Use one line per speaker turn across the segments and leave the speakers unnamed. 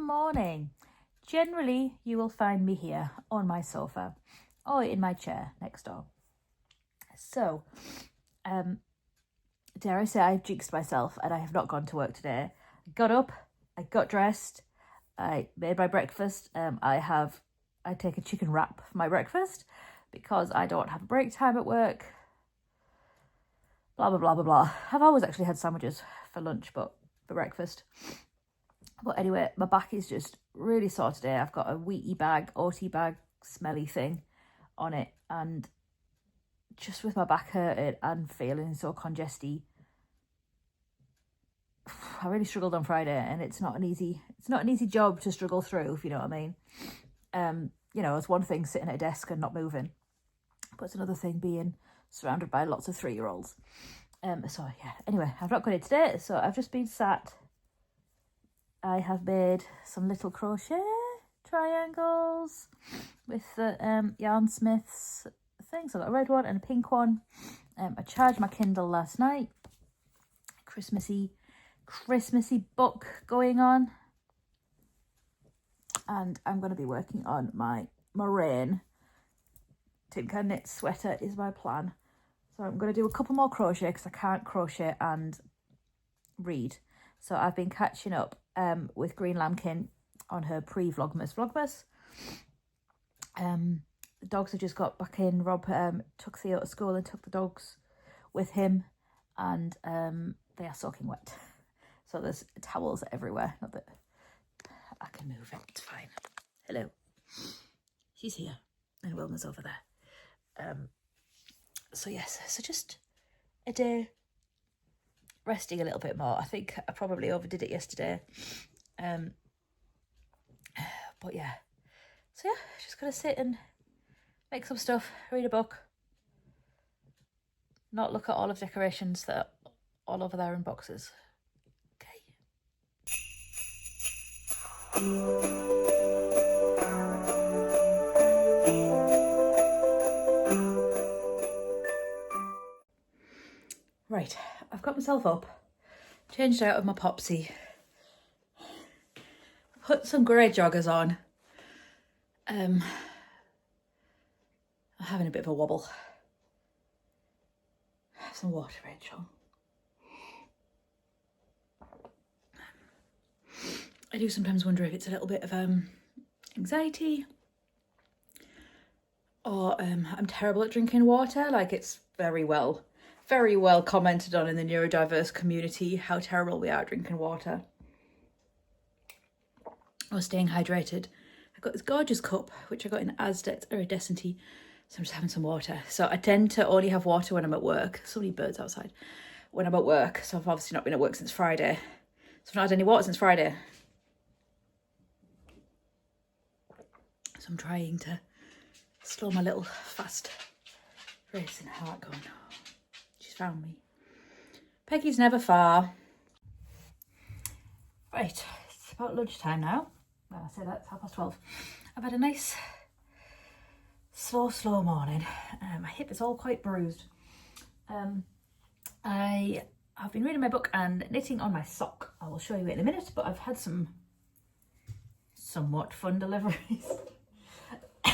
morning. Generally, you will find me here on my sofa or in my chair next door. So, dare I say I've jinxed myself and I have not gone to work today. I got up, I got dressed, I made my breakfast. I take a chicken wrap for my breakfast because I don't have a break time at work. Blah, blah, blah, blah, blah. I've always actually had sandwiches for lunch, but for breakfast. But anyway, my back is just really sore today. I've got a wheaty bag, oaty bag, smelly thing on it. And just with my back hurting and feeling so congesty, I really struggled on Friday, and it's not an easy job to struggle through, if you know what I mean. It's one thing sitting at a desk and not moving, but it's another thing being surrounded by lots of 3-year-olds. Anyway, I've not got it today, so I've just been sat. I have made some little crochet triangles with the Yarn Smiths things. So I've got a red one and a pink one. I charged my Kindle last night. Christmassy book going on. And I'm going to be working on my Moraine Tin Can Knit sweater is my plan. So I'm going to do a couple more crochet because I can't crochet and read. So I've been catching up with Green Lambkin on her pre-Vlogmas. The dogs have just got back in. Rob took Theo to school and took the dogs with him, and they are soaking wet. So there's towels everywhere. Not that I can move it, it's fine. Hello. She's here and Wilma's over there. So just a day resting a little bit more. I think I probably overdid it yesterday. But yeah. So yeah, just gotta sit and make some stuff, read a book, not look at all of the decorations that are all over there in boxes. Okay. Right, I've got myself up, changed out of my popsy, put some grey joggers on. I'm having a bit of a wobble. Have some water, Rachel. I do sometimes wonder if it's a little bit of anxiety, or I'm terrible at drinking water. Like, it's very well commented on in the neurodiverse community how terrible we are at drinking water or staying hydrated. I've got this gorgeous cup which I got in Asda. It's iridescent-y, so I'm just having some water. So I tend to only have water when I'm at work. So many birds outside when I'm at work. So I've obviously not been at work since Friday. So I've not had any water since Friday. So I'm trying to slow my little fast racing heart going. She's found me. Peggy's never far. Right, it's about lunchtime now. Well, I say that, it's 12:30. I've had a nice slow morning. My hip is all quite bruised. I have been reading my book and knitting on my sock. I will show you it in a minute, but I've had some somewhat fun deliveries. I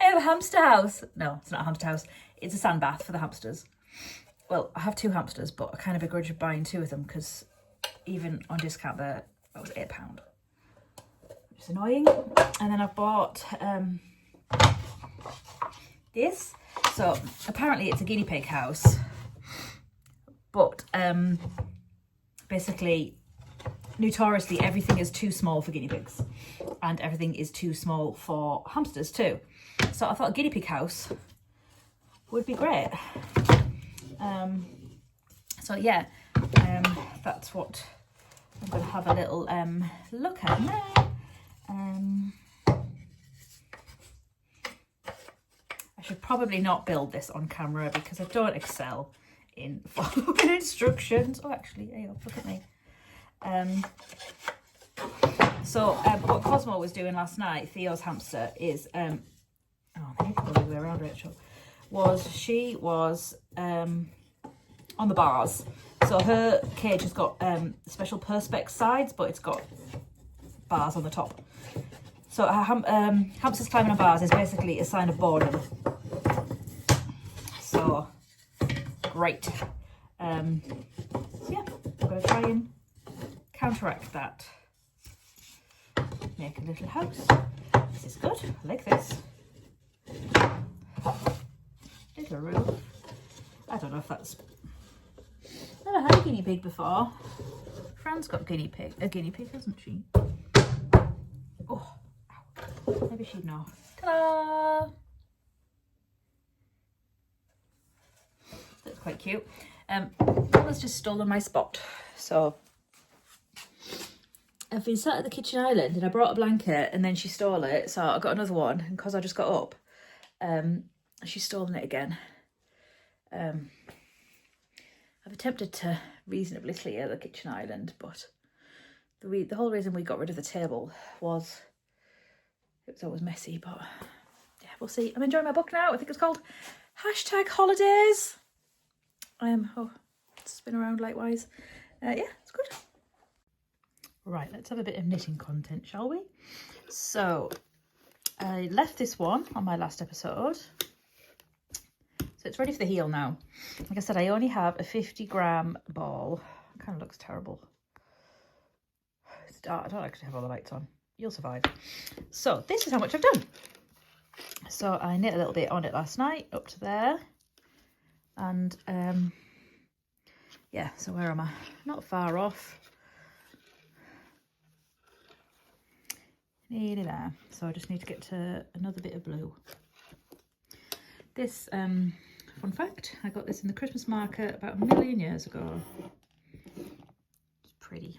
have a hamster house. No, it's not a hamster house. It's a sand bath for the hamsters. Well, I have 2 hamsters, but I kind of begrudge buying 2 of them because even on discount that was £8. It's annoying. And then I've bought this. So apparently it's a guinea pig house, but basically notoriously everything is too small for guinea pigs and everything is too small for hamsters too. So I thought a guinea pig house would be great. That's what I'm going to have a little look at now. I should probably not build this on camera because I don't excel in following instructions. Oh, actually, hey, look at me. What Cosmo was doing last night, Theo's hamster, is I need to go the other way around, Rachel. She was on the bars. So her cage has got special perspex sides, but it's got bars on the top. So hamsters climbing on bars is basically a sign of boredom. So great. So yeah, I'm going to try and counteract that. Make a little house. This is good. I like this. Little roof. I don't know if that's... Never had a guinea pig before. Fran's got a guinea pig, hasn't she? Oh, ow. Maybe she'd know. Ta-da! That's quite cute. Mama's just stolen my spot. So I've been sat at the kitchen island and I brought a blanket and then she stole it. So I got another one, and because I just got up, she's stolen it again. I've attempted to reasonably clear the kitchen island, but the whole reason we got rid of the table was it was always messy. But yeah, we'll see. I'm enjoying my book now. I think it's called #Holidays. Oh, spin around likewise. Yeah, it's good. Right, let's have a bit of knitting content, shall we? So I left this one on my last episode. So it's ready for the heel now. Like I said, I only have a 50-gram ball. It kind of looks terrible. It's dark. I don't actually have all the lights on. You'll survive. So this is how much I've done. So I knit a little bit on it last night, up to there. And yeah, so where am I? Not far off. Nearly there. So I just need to get to another bit of blue. This, fun fact, I got this in the Christmas market about 1,000,000 years ago. It's pretty.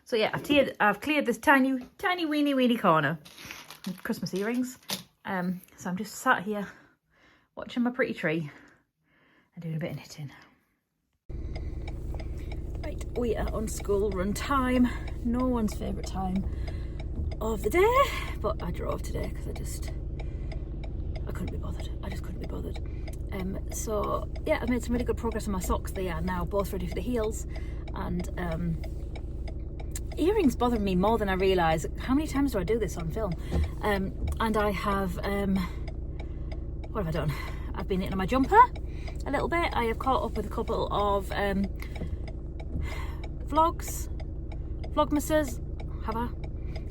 So yeah, I've cleared this tiny weeny corner with Christmas earrings. So I'm just sat here watching my pretty tree and doing a bit of knitting. Right, we are on school run time. No one's favourite time of the day, but I drove today because I couldn't be bothered. I just couldn't be bothered. So yeah, I've made some really good progress on my socks. They are now both ready for the heels, and earrings bother me more than I realise. How many times do I do this on film? And I have what have I done? I've been knitting on my jumper a little bit. I have caught up with a couple of vlogmases. Have I?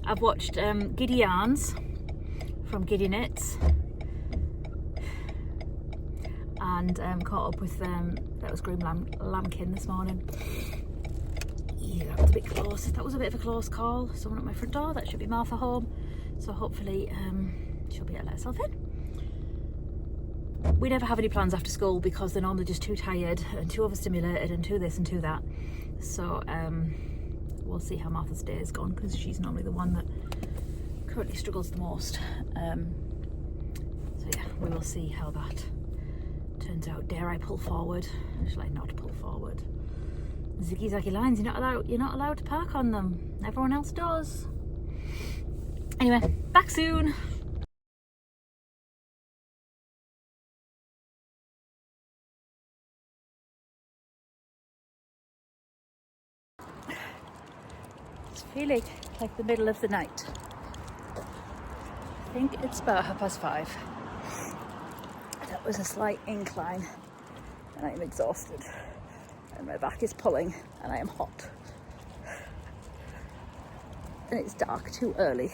I've watched Giddy Yarns from Giddy Knits, and caught up with that was Green Lambkin this morning. Yeah, that was a bit close. That was a bit of a close call. Someone at my front door. That should be Martha home, so hopefully she'll be able to let herself in. We never have any plans after school because they're normally just too tired and too overstimulated and too this and too that. So we'll see how Martha's day has gone, because she's normally the one that currently struggles the most. So yeah, we will see how that turns out. Dare I pull forward? Shall I not pull forward? Ziggy-zaggy lines, you're not allowed to park on them. Everyone else does. Anyway, back soon. It's feeling like the middle of the night. I think it's about 5:30. That was a slight incline and I am exhausted and my back is pulling and I am hot. And it's dark too early.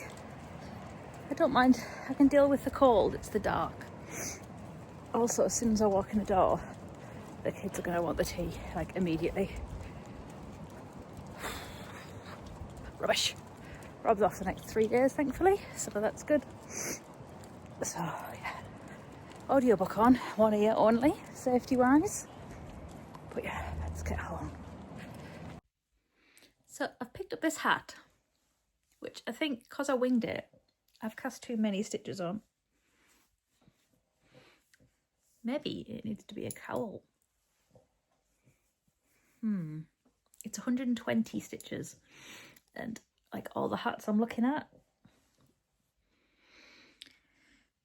I don't mind, I can deal with the cold, it's the dark. Also, as soon as I walk in the door, the kids are going to want the tea, like immediately. Rubbish. Rob's off the next 3 days, thankfully, so that's good. So, yeah. Audiobook on, one ear only, safety-wise. But yeah, let's get home. So, I've picked up this hat, which I think, because I winged it, I've cast too many stitches on. Maybe it needs to be a cowl. It's 120 stitches. And like all the hats I'm looking at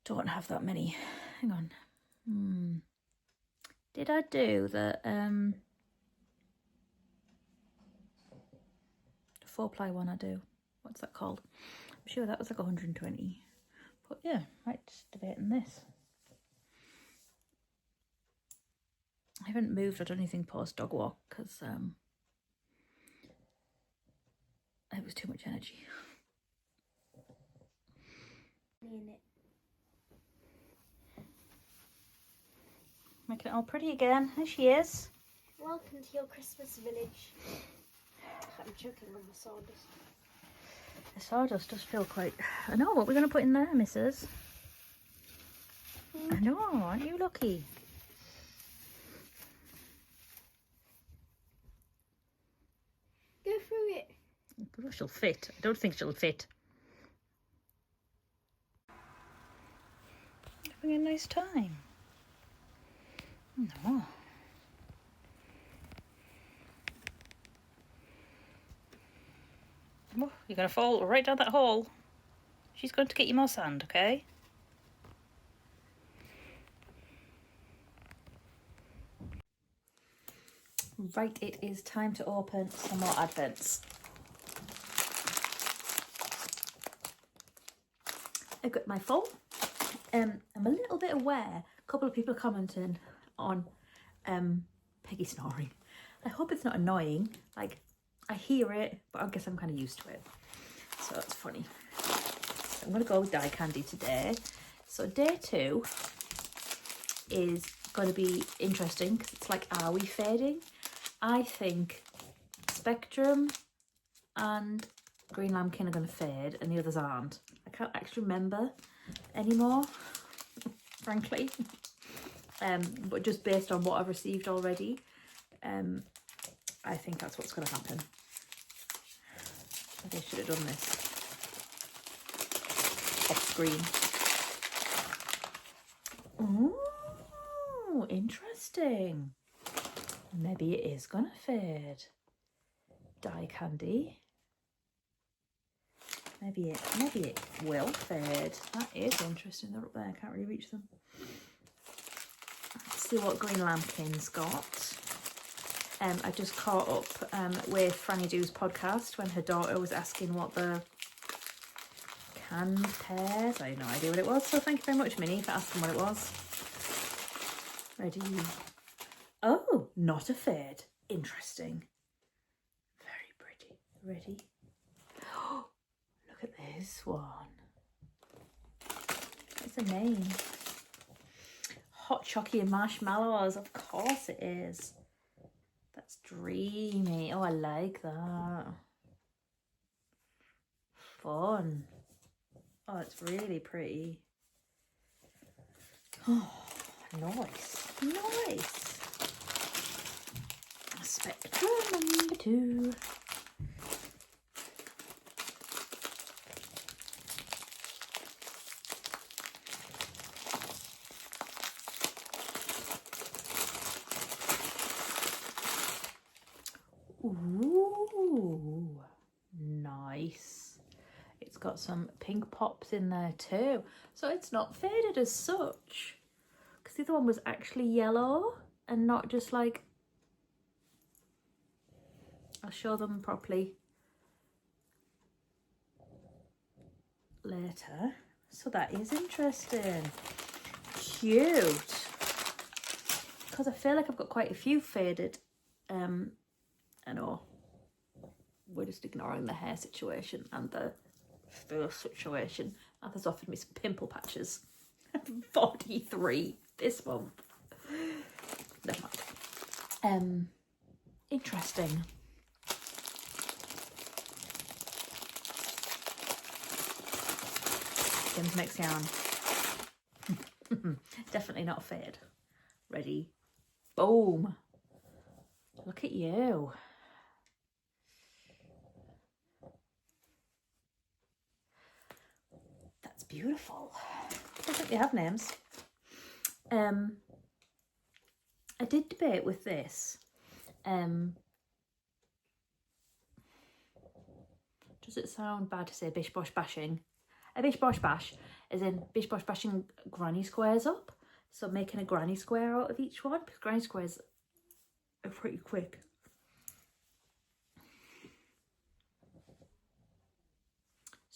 don't have that many. Hang on. Did I do the 4-ply one? I do. what's that called? I'm sure that was like 120. But yeah, right, just debating this. I haven't moved or done anything post dog walk because it was too much energy. Making it all pretty again. There she is.
Welcome to your Christmas village. I'm choking on the sawdust.
The sawdust does feel quite... I know, what we're going to put in there, missus? I know, aren't you lucky?
Go through it.
But she'll fit. I don't think she'll fit. Having a nice time. No. Oh, you're going to fall right down that hole. She's going to get you more sand, okay? Right, it is time to open some more advents. I've got my full. I'm a little bit aware. A couple of people are commenting on Peggy snoring. I hope it's not annoying. Like, I hear it, but I guess I'm kind of used to it. So it's funny. So I'm going to go with dye candy today. So day 2 is going to be interesting because it's like, are we fading? I think Spectrum and Green Lambkin are going to fade and the others aren't. I can't actually remember anymore, frankly. But just based on what I've received already, I think that's what's going to happen. Maybe I should have done this off screen. Ooh, interesting. Maybe it is going to fade. Dye candy. Maybe it will fade. That is interesting. They're up there. I can't really reach them. Let's see what Green Lambkin's got. I just caught up with Franny Doo's podcast when her daughter was asking what the canned pears. I had no idea what it was. So thank you very much, Minnie, for asking what it was. Ready? Oh, not a fade. Interesting. Very pretty. Ready? Oh, look at this one. What's the name? Hot Chocolate and Marshmallows. Of course it is. That's dreamy. Oh, I like that. Fun. Oh, it's really pretty. Oh, nice. Nice. Spectrum number 2. Ooh, nice. It's got some pink pops in there too. So it's not faded as such. Because the other one was actually yellow and not just like... I'll show them properly later. So that is interesting. Cute. Because I feel like I've got quite a few faded. I know. We're just ignoring the hair situation and the fur situation. Arthur's offered me some pimple patches. 43 this month. Never mind. Interesting. Kim's next yarn. Definitely not fade. Ready? Boom. Look at you. That's beautiful. I don't think they have names. I did debate with this. Does it sound bad to say bish bosh bashing? A bish bosh bash is in bish bosh bashing granny squares up. So making a granny square out of each one, because granny squares are pretty quick.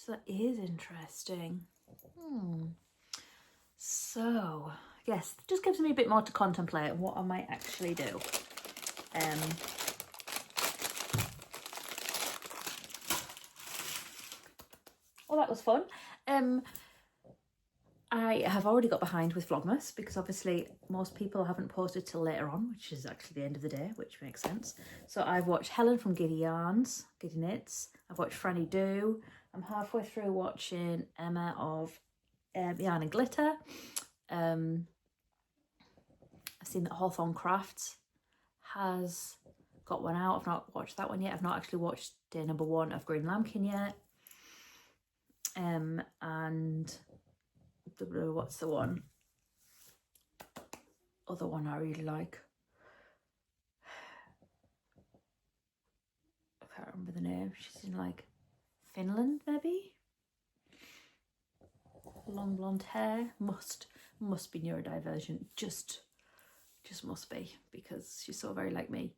So that is interesting. So, yes, it just gives me a bit more to contemplate on what I might actually do. Well, that was fun. I have already got behind with Vlogmas because obviously most people haven't posted till later on, which is actually the end of the day, which makes sense. So I've watched Helen from Giddy Knits. I've watched Franny Do. I'm halfway through watching Emma of Yarn and Glitter. I've seen that Hawthorne Crafts has got one out. I've not watched that one yet. I've not actually watched day number 1 of Green Lambkin yet. And what's the one? Other one I really like. I can't remember the name. She's in like Finland, maybe. Long blonde hair. Must be neurodivergent. Just must be, because she's so very like me.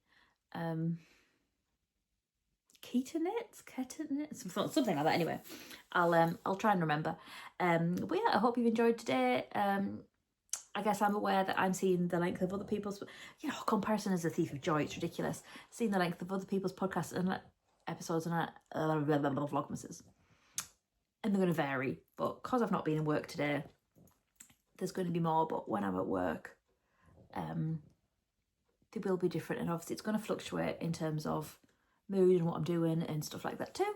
Keto knits, something like that. Anyway, I'll try and remember. But yeah, I hope you've enjoyed today. I guess I'm aware that I'm seeing the length of other people's, comparison is a thief of joy. It's ridiculous. Seeing the length of other people's podcasts and episodes and vlogmases, and they're going to vary. But because I've not been in work today, there's going to be more. But when I'm at work, they will be different, and obviously it's going to fluctuate in terms of mood and what I'm doing and stuff like that too.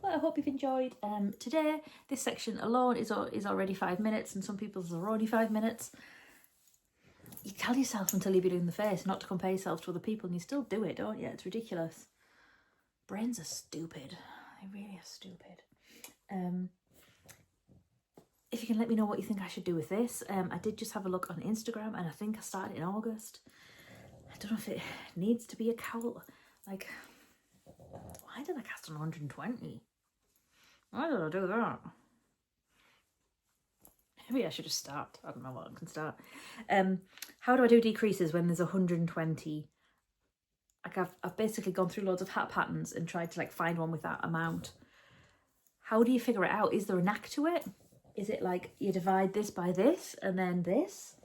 But I hope you've enjoyed today. This section alone is already 5 minutes, and some people's are only 5 minutes. You tell yourself until you're blue in the face not to compare yourself to other people, and you still do it, don't you? It's ridiculous. Brains are stupid. They really are stupid. If you can let me know what you think I should do with this. I did just have a look on Instagram, and I think I started in August. I don't know if it needs to be a cowl. Like, why did I cast on 120? Why did I do that? Maybe I should just start. I don't know what I can start. How do I do decreases when there's 120? Like, I've basically gone through loads of hat patterns and tried to like find one with that amount. How do you figure it out? Is there a knack to it? Is it like you divide this by this and then this?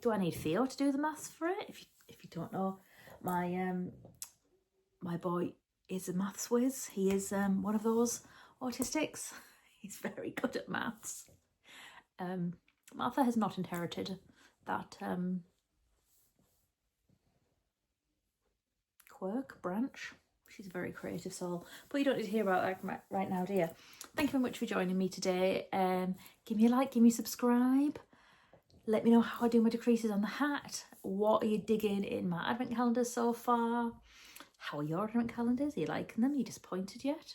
Do I need Theo to do the maths for it? If you don't know, my boy is a maths whiz. He is one of those autistics. He's very good at maths. Martha has not inherited that quirk branch. She's a very creative soul, but you don't need to hear about that right now, do you? Thank you very much for joining me today. Give me a like, give me a subscribe. Let me know how I do my decreases on the hat. What are you digging in my advent calendars so far? How are your advent calendars? Are you liking them? Are you disappointed yet?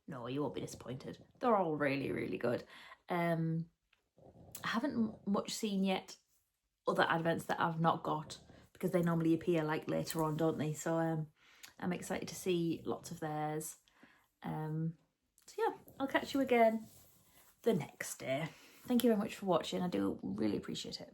No, you won't be disappointed. They're all really, really good. I haven't much seen yet other advents that I've not got, because they normally appear like later on, don't they? So I'm excited to see lots of theirs. So yeah, I'll catch you again the next day. Thank you very much for watching. I do really appreciate it.